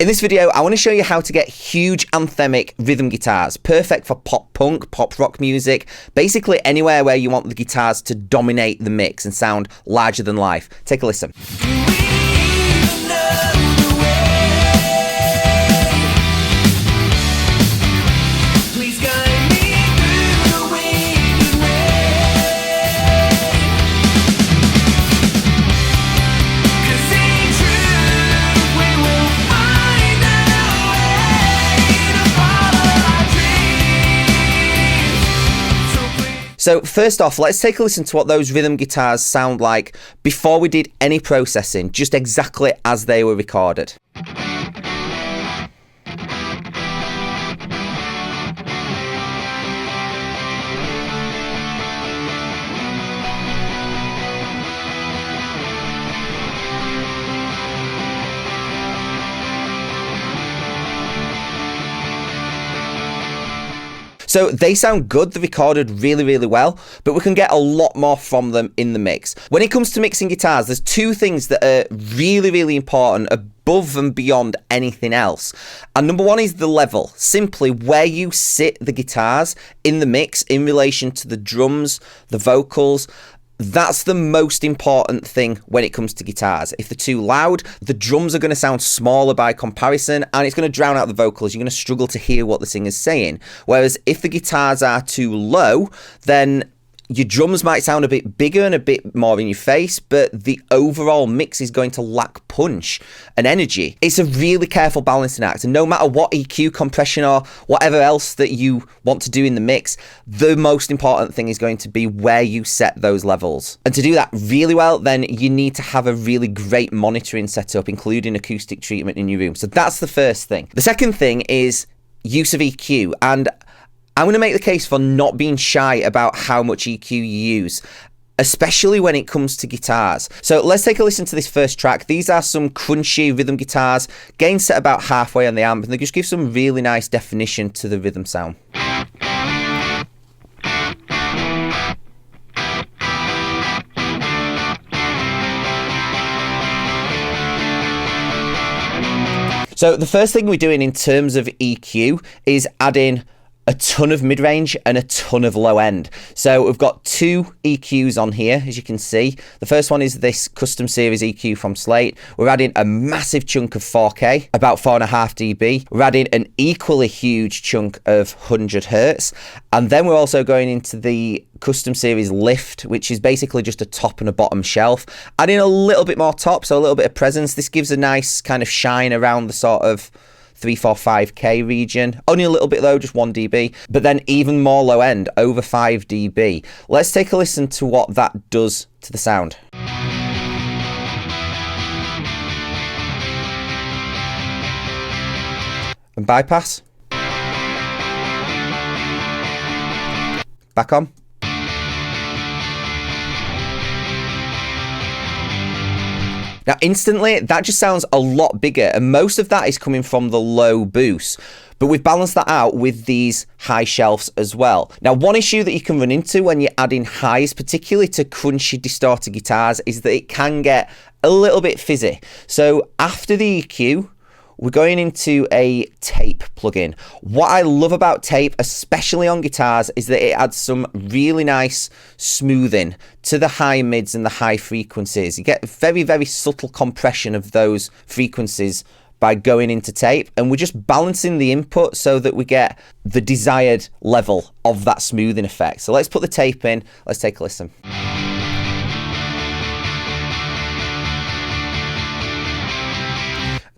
In this video, I want to show you how to get huge anthemic rhythm guitars, perfect for pop punk, pop rock music, basically anywhere where you want the guitars to dominate the mix and sound larger than life. Take a listen. So first off, let's take a listen to what those rhythm guitars sound like before we did any processing, just exactly as they were recorded. So they sound good, they're recorded really, really well, but we can get a lot more from them in the mix. When it comes to mixing guitars, there's two things that are really, really important above and beyond anything else. And number one is the level, simply where you sit the guitars in the mix in relation to the drums, the vocals. That's the most important thing when it comes to guitars. If they're too loud, the drums are going to sound smaller by comparison, and it's going to drown out the vocals. You're going to struggle to hear what the singer's saying. Whereas if the guitars are too low, then your drums might sound a bit bigger and a bit more in your face, but the overall mix is going to lack punch and energy. It's a really careful balancing act, and no matter what EQ, compression, or whatever else that you want to do in the mix, the most important thing is going to be where you set those levels. And to do that really well, then you need to have a really great monitoring setup, including acoustic treatment in your room. So that's the first thing. The second thing is use of EQ, and I'm going to make the case for not being shy about how much EQ you use, especially when it comes to guitars. So let's take a listen to this first track. These are some crunchy rhythm guitars, gain set about halfway on the amp, and they just give some really nice definition to the rhythm sound. So the first thing we're doing in terms of EQ is adding a ton of mid-range and a ton of low end. So we've got two EQs on here, as you can see. The first one is this custom series EQ from Slate. We're adding a massive chunk of 4K, about 4.5 dB. We're adding an equally huge chunk of 100 Hertz. And then we're also going into the custom series Lift, which is basically just a top and a bottom shelf. Adding a little bit more top, so a little bit of presence. This gives a nice kind of shine around the sort of 3, 4, 5K region. Only a little bit though, just 1 dB. But then even more low end, over 5 dB. Let's take a listen to what that does to the sound. And bypass. Back on. Now, instantly, that just sounds a lot bigger, and most of that is coming from the low boost. But we've balanced that out with these high shelves as well. Now, one issue that you can run into when you're adding highs, particularly to crunchy distorted guitars, is that it can get a little bit fizzy. So after the EQ, we're going into a tape plugin. What I love about tape, especially on guitars, is that it adds some really nice smoothing to the high mids and the high frequencies. You get very, very subtle compression of those frequencies by going into tape, and we're just balancing the input so that we get the desired level of that smoothing effect. So let's put the tape in, let's take a listen.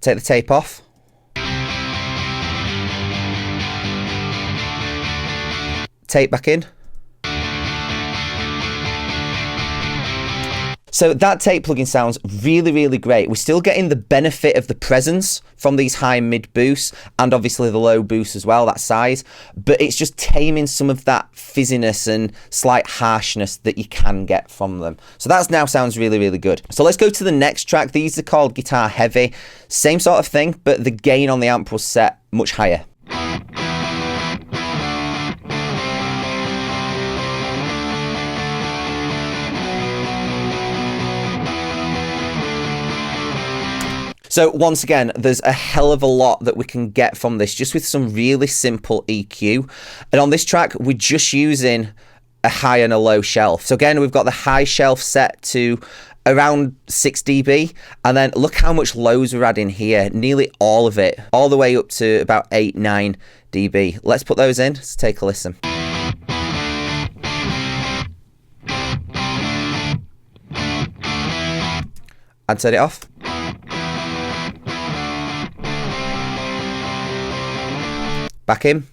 Take the tape off. Tape back in. So that tape plugin sounds really, really great. We're still getting the benefit of the presence from these high mid boosts and obviously the low boosts as well, that size, but it's just taming some of that fizziness and slight harshness that you can get from them. So that now sounds really, really good. So let's go to the next track. These are called Guitar Heavy. Same sort of thing, but the gain on the amp was set much higher. So once again, there's a hell of a lot that we can get from this just with some really simple EQ. And on this track, we're just using a high and a low shelf. So again, we've got the high shelf set to around 6 dB, and then look how much lows we're adding here, nearly all of it, all the way up to about 8-9 dB. Let's put those in. Let's take a listen. And turn it off. Back in.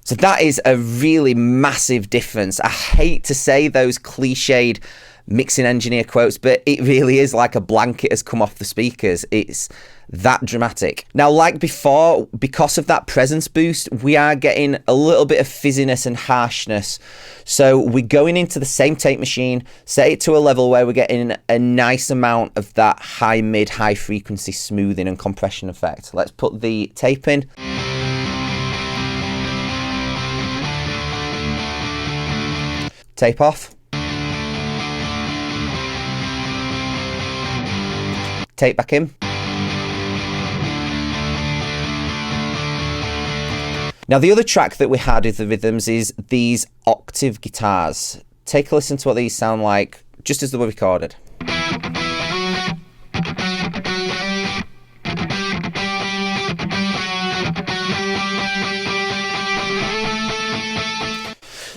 So that is a really massive difference. I hate to say those cliched mixing engineer quotes, but it really is like a blanket has come off the speakers. It's that dramatic. Now, like before, because of that presence boost, we are getting a little bit of fizziness and harshness. So we're going into the same tape machine, set it to a level where we're getting a nice amount of that high mid, high frequency smoothing and compression effect. Let's put the tape in. Tape off. Tape back in. Now the other track that we had with the rhythms is these Octave guitars. Take a listen to what these sound like just as they were recorded.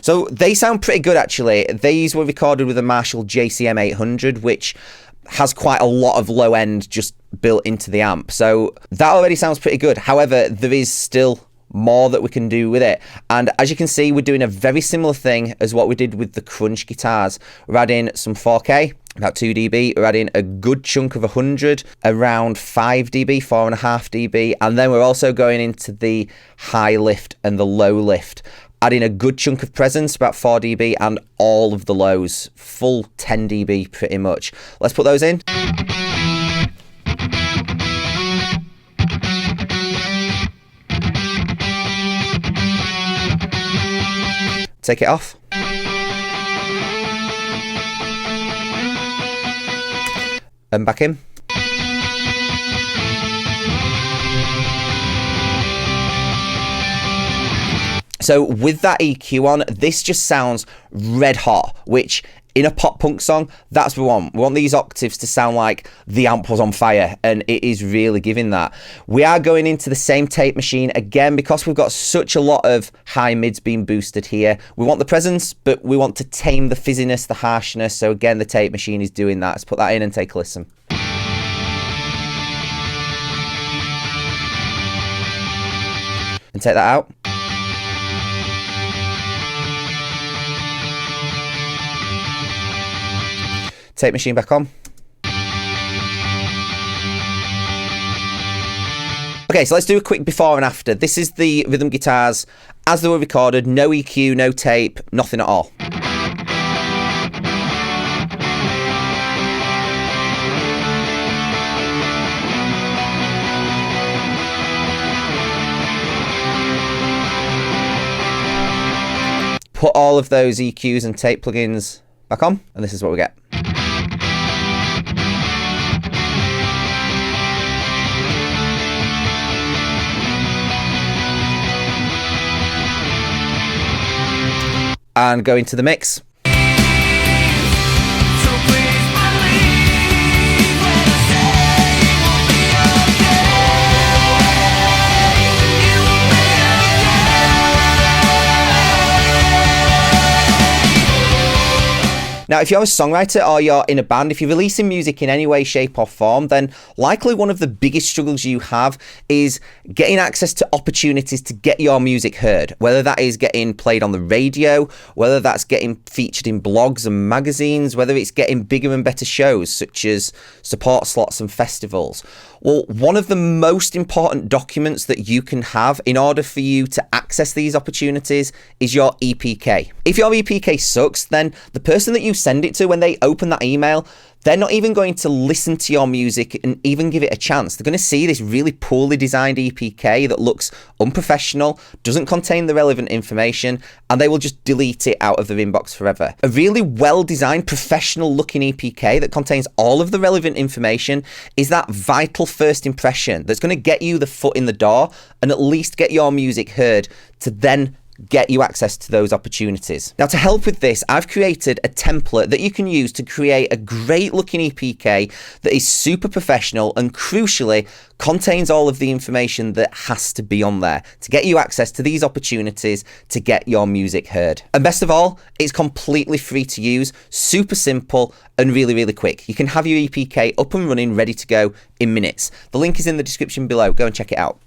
So they sound pretty good actually. These were recorded with a Marshall JCM 800, which has quite a lot of low end just built into the amp. So that already sounds pretty good. However, there is still more that we can do with it. And as you can see, we're doing a very similar thing as what we did with the Crunch guitars. We're adding some 4K, about 2 dB. We're adding a good chunk of 100, around 5 dB, 4.5 dB. And then we're also going into the high lift and the low lift, adding a good chunk of presence, about 4 dB, and all of the lows, full 10 dB pretty much. Let's put those in. Take it off. And back in. So with that EQ on, this just sounds red hot, which in a pop punk song, that's what we want. We want these octaves to sound like the amp was on fire, and it is really giving that. We are going into the same tape machine again because we've got such a lot of high mids being boosted here. We want the presence, but we want to tame the fizziness, the harshness. So again, the tape machine is doing that. Let's put that in and take a listen. And take that out. Tape machine back on. Okay, so let's do a quick before and after. This is the rhythm guitars as they were recorded, no EQ, no tape, nothing at all. Put all of those EQs and tape plugins back on, and this is what we get. And go into the mix. Now, if you're a songwriter or you're in a band, if you're releasing music in any way, shape or form, then likely one of the biggest struggles you have is getting access to opportunities to get your music heard, whether that is getting played on the radio, whether that's getting featured in blogs and magazines, whether it's getting bigger and better shows such as support slots and festivals. Well, one of the most important documents that you can have in order for you to access these opportunities is your EPK. If your EPK sucks, then the person that you send it to, when they open that email, they're not even going to listen to your music and even give it a chance. They're going to see this really poorly designed EPK that looks unprofessional, doesn't contain the relevant information, and they will just delete it out of their inbox forever. A really well-designed, professional-looking EPK that contains all of the relevant information is that vital first impression that's going to get you the foot in the door and at least get your music heard to then get you access to those opportunities. Now, to help with this, I've created a template that you can use to create a great looking EPK that is super professional and crucially contains all of the information that has to be on there to get you access to these opportunities to get your music heard. And best of all, it's completely free to use, super simple and really, really quick. You can have your EPK up and running, ready to go in minutes. The link is in the description below. Go and check it out.